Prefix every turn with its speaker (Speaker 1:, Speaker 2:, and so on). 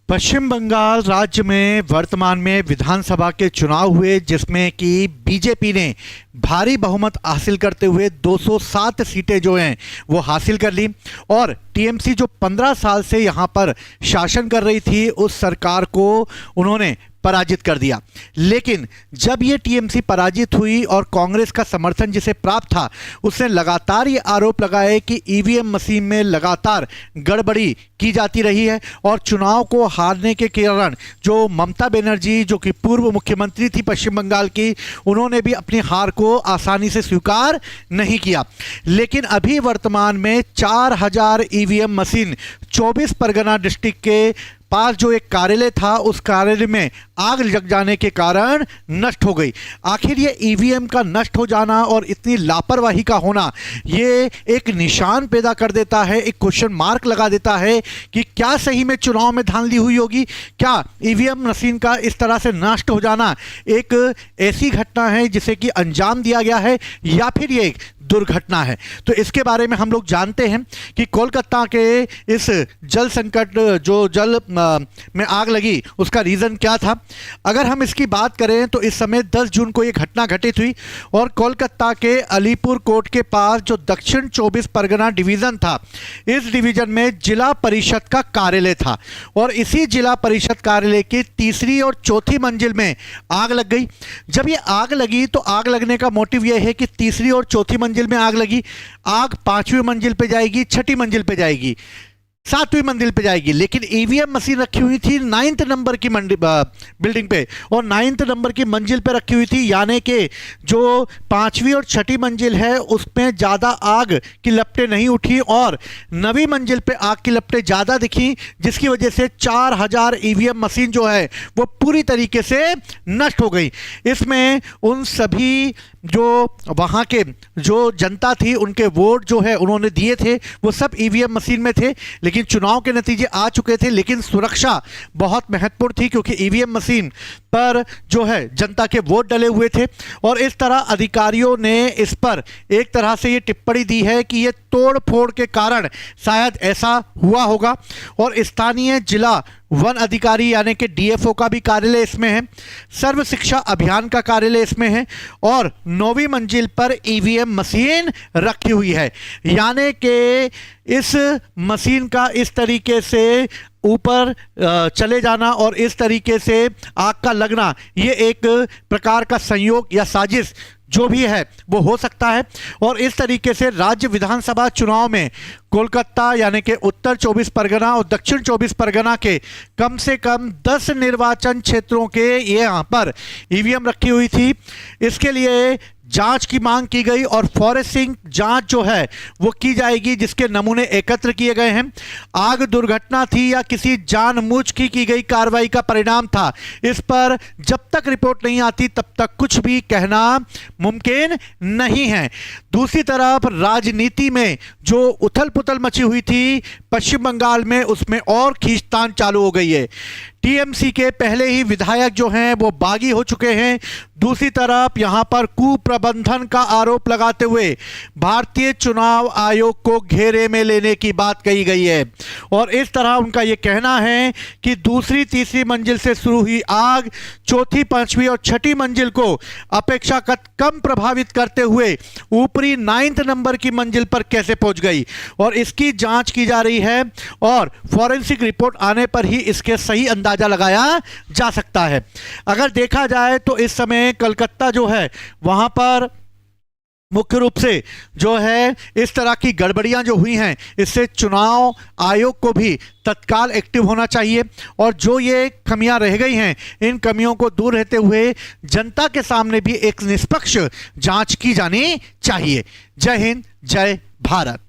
Speaker 1: पश्चिम बंगाल राज्य में वर्तमान में विधानसभा के चुनाव हुए, जिसमें कि बीजेपी ने भारी बहुमत हासिल करते हुए 207 सीटें जो हैं वो हासिल कर ली और टीएमसी जो 15 साल से यहाँ पर शासन कर रही थी उस सरकार को उन्होंने पराजित कर दिया। लेकिन जब ये टीएमसी पराजित हुई और कांग्रेस का समर्थन जिसे प्राप्त था, उसने लगातार ये आरोप लगाए कि ईवीएम मशीन में लगातार गड़बड़ी की जाती रही है और चुनाव को हारने के कारण जो ममता बनर्जी, जो कि पूर्व मुख्यमंत्री थी पश्चिम बंगाल की, उन्होंने भी अपनी हार को आसानी से स्वीकार नहीं किया। लेकिन अभी वर्तमान में 4000 ईवीएम मशीन 24 परगना डिस्ट्रिक्ट के पास जो एक कार्यालय था, उस कार्यालय में आग लग जाने के कारण नष्ट हो गई। आखिर ये ईवीएम का नष्ट हो जाना और इतनी लापरवाही का होना, ये एक निशान पैदा कर देता है, एक क्वेश्चन मार्क लगा देता है कि क्या सही में चुनाव में धांधली हुई होगी। क्या ईवीएम मशीन का इस तरह से नष्ट हो जाना एक ऐसी घटना है जिसे कि अंजाम दिया गया है या फिर ये एक दुर्घटना है। तो इसके बारे में हम लोग जानते हैं कि कोलकाता के इस जल संकट, जो जल में आग लगी, उसका रीज़न क्या था। अगर हम इसकी बात करें तो इस समय 10 जून को ये घटना घटित हुई और कोलकाता के अलीपुर कोर्ट के पास जो दक्षिण 24 परगना डिवीज़न था, इस डिवीज़न में जिला परिषद का कार्यालय था और इसी जिला परिषद कार्यालय की तीसरी और चौथी मंजिल में आग लग गई। जब ये आग लगी तो आग लगने का मोटिव यह है कि तीसरी और चौथी मंजिल में आग लगी, आग 5वीं मंजिल पे जाएगी, 6ठी मंजिल पे जाएगी, 7वीं मंजिल पे जाएगी। लेकिन ईवीएम मशीन रखी हुई थी 9th नंबर की बिल्डिंग पे और 9th नंबर की मंजिल पे रखी हुई थी, यानी कि जो 5वीं और 6ठी मंजिल है उसमें ज़्यादा आग की लपटें नहीं उठी और 9वीं मंजिल पे आग की लपटें ज़्यादा दिखी, जिसकी वजह से 4000 ईवीएम मशीन जो है वो पूरी तरीके से नष्ट हो गई। इसमें उन सभी जो वहाँ के जो जनता थी, उनके वोट जो है उन्होंने दिए थे, वो सब ईवीएम मशीन में थे। लेकिन चुनाव के नतीजे आ चुके थे, लेकिन सुरक्षा बहुत महत्वपूर्ण थी क्योंकि ईवीएम मशीन पर जो है जनता के वोट डले हुए थे। और इस तरह अधिकारियों ने इस पर एक तरह से ये टिप्पणी दी है कि ये तोड़ फोड़ के कारण शायद ऐसा हुआ होगा। और स्थानीय जिला वन अधिकारी यानी कि डीएफओ का भी कार्यालय इसमें है, सर्व शिक्षा अभियान का कार्यालय इसमें है और 9वीं मंजिल पर ईवीएम मशीन रखी हुई है। यानी कि इस मशीन का इस तरीके से ऊपर चले जाना और इस तरीके से आग का लगना, ये एक प्रकार का संयोग या साजिश जो भी है वो हो सकता है। और इस तरीके से राज्य विधानसभा चुनाव में कोलकाता यानी कि उत्तर 24 परगना और दक्षिण 24 परगना के कम से कम 10 निर्वाचन क्षेत्रों के ये यहाँ पर ईवीएम रखी हुई थी। इसके लिए जांच की मांग की गई और फॉरेंसिक जांच जो है वो की जाएगी, जिसके नमूने एकत्र किए गए हैं। आग दुर्घटना थी या किसी जानबूझ की गई कार्रवाई का परिणाम था, इस पर जब तक रिपोर्ट नहीं आती तब तक कुछ भी कहना मुमकिन नहीं है। दूसरी तरफ राजनीति में जो उथल पुथल मची हुई थी पश्चिम बंगाल में, उसमें और खींचतान चालू हो गई है। टीएमसी के पहले ही विधायक जो हैं वो बागी हो चुके हैं। दूसरी तरफ यहां पर कुप्रबंधन का आरोप लगाते हुए भारतीय चुनाव आयोग को घेरे में लेने की बात कही गई है और इस तरह उनका ये कहना है कि दूसरी तीसरी मंजिल से शुरू हुई आग चौथी, 5वीं और 6ठी मंजिल को अपेक्षाकृत कम प्रभावित करते हुए ऊपरी 9th नंबर की मंजिल पर कैसे पहुंच गई और इसकी जांच की जा रही है और फॉरेंसिक रिपोर्ट आने पर ही इसके सही अंदाजा लगाया जा सकता है। अगर देखा जाए तो इस समय कलकत्ता जो है वहां पर मुख्य रूप से जो है इस तरह की गड़बड़ियां जो हुई हैं, इससे चुनाव आयोग को भी तत्काल एक्टिव होना चाहिए और जो ये कमियां रह गई हैं, इन कमियों को दूर रहते हुए जनता के सामने भी एक निष्पक्ष जांच की जानी चाहिए। जय हिंद, जय भारत।